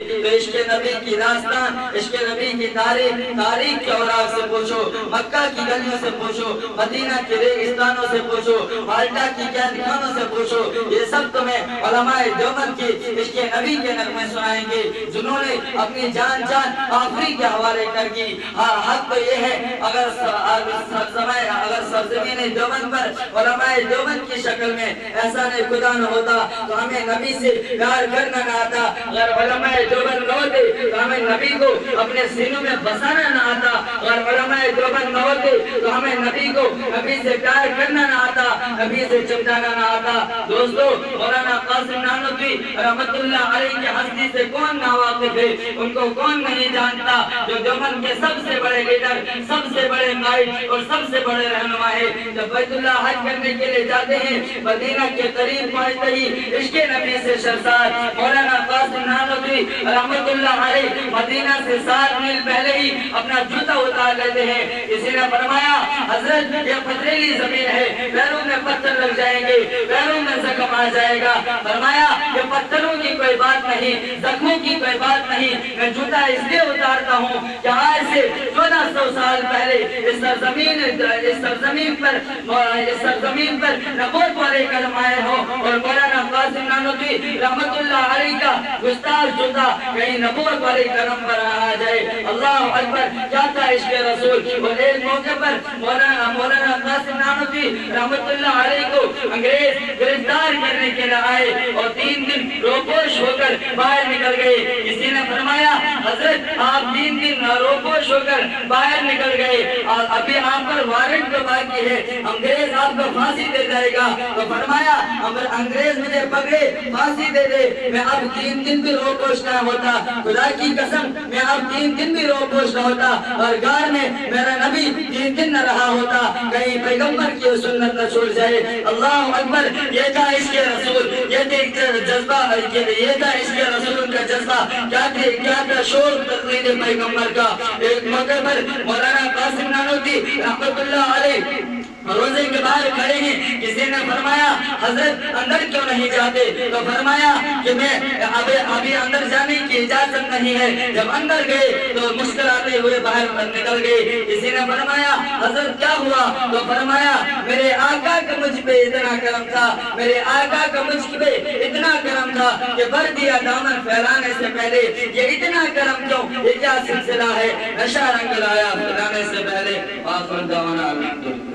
تو عشق نبی کی داستان، عشق نبی کی تاریخ کے اوراق سے پوچھو، مکہ کی گلیوں سے پوچھو، مدینہ کے ریگستانوں سے پوچھو، مالٹا کی قید خانوں سے پوچھو، یہ سب تمہیں علماء دیوبند کی عشق نبی کے نغمے سنائیں گے، جنہوں نے اپنی جان آخری کے حوالے کر دی۔ حق تو یہ ہے اگر سرزمین دیوبند پر علماء دیوبند کی شکل میں احسان خدا نہ ہوتا تو ہمیں نبی سے پیار کرنا نہ آتا، اگر علماء دیوبند نہ ہوتے تو ہمیں نبی کو اپنے سینوں میں بسانا نہ آتا، اگر علماء دیوبند نہ ہوتے تو ہمیں نبی سے پیار کرنا نہ آتا، نبی سے چمٹانا نہ آتا۔ دوستو، مولانا قاسم نانوتوی رحمت اللہ علیہ کی ہستی سے کون ناواقف ہے؟ ان کو کون نہیں جانتا؟ جو دیوبند کے سب سے بڑے لیڈر، سب سے بڑے قائد اور سب سے بڑے رہنما ہے۔ جب بیت اللہ حج کرنے کے لیے جاتے ہیں، مدینہ کے قریب پہنچتے ہی عشق نبی سے سرشار مولانا قاسم نانوتوی رحمت اللہ علیہ مدینہ سے 7 میل پہلے ہی اپنا جوتا اتار لیتے ہیں۔ کسی نے فرمایا، حضرت یہ پتھریلی زمین ہے، پیروں میں پتھر لگ جائیں گے، پیروں میں زخم آ جائے گا۔ فرمایا یہ پتھروں کی کوئی بات نہیں، زخموں کی کوئی بات نہیں، میں جوتا اس لیے اتارتا ہوں کہ آج سے 1400 سال پہلے اس سرزمین پر نبوت والے قدم آئے ہو، اور مولانا قاسم نانوتوی رحمت اللہ علیہ کا گستاخ جوتا کہیں نبوت والے قدم پر آ جائے۔ اللہ اکبر، کیا تھا عشق رسول! اور ایک موقع پر مولانا قاسم نانوتوی رحمت اللہ علیہ کو انگریز گرفتار کرنے کے لیے آئے اور 3 دن روپوش ہو کر باہر نکل گئے۔ کسی نے فرمایا، حضرت آپ 3 دن روپوش ہو کر باہر نکل گئے، ابھی آپ پر وارنٹ تو باقی ہے، انگریز آپ کو پھانسی دے جائے گا۔ تو فرمایا، انگریز مجھے پکڑے پھانسی دے دے، میں اب 3 دن بھی روپوش نہ ہوتا، خدا کی قسم میں اب 3 دن بھی روپوش نہ ہوتا، اور گار میں میرا نبی 3 دن نہ رہا ہوتا، کہیں پیغمبر کی سنت نہ چھوڑ جائے۔ اللہ اکبر، یہ تھا عشق رسول، یہ تھا جذبہ، یہ تھا عشق رسول کا جذبہ، کیا تھا شور تقلید پیغمبر کا۔ ایک موقع پر مولانا قاسم نانوتوی رحمت اللہ علیہ روزے کے باہر کھڑے ہیں، کسی نے فرمایا، حضرت اندر کیوں نہیں جاتے؟ تو فرمایا کہ میں ابھی اندر جانے کی اجازت نہیں ہے۔ جب اندر گئے تو مسکراتے ہوئے باہر نکل گئے۔ کسی نے فرمایا، حضرت کیا ہوا؟ تو فرمایا، میرے آقا کا مجھ پہ اتنا کرم تھا، میرے آقا کا مجھ پہ اتنا کرم تھا کہ بھر دیا دامن پھیلانے سے پہلے۔ یہ اتنا کرم کیوں؟ یہ کیا سلسلہ ہے؟ نشہ رنگ لایا پھیلانے سے پہلے۔ آخر دعوانا الحمدللہ۔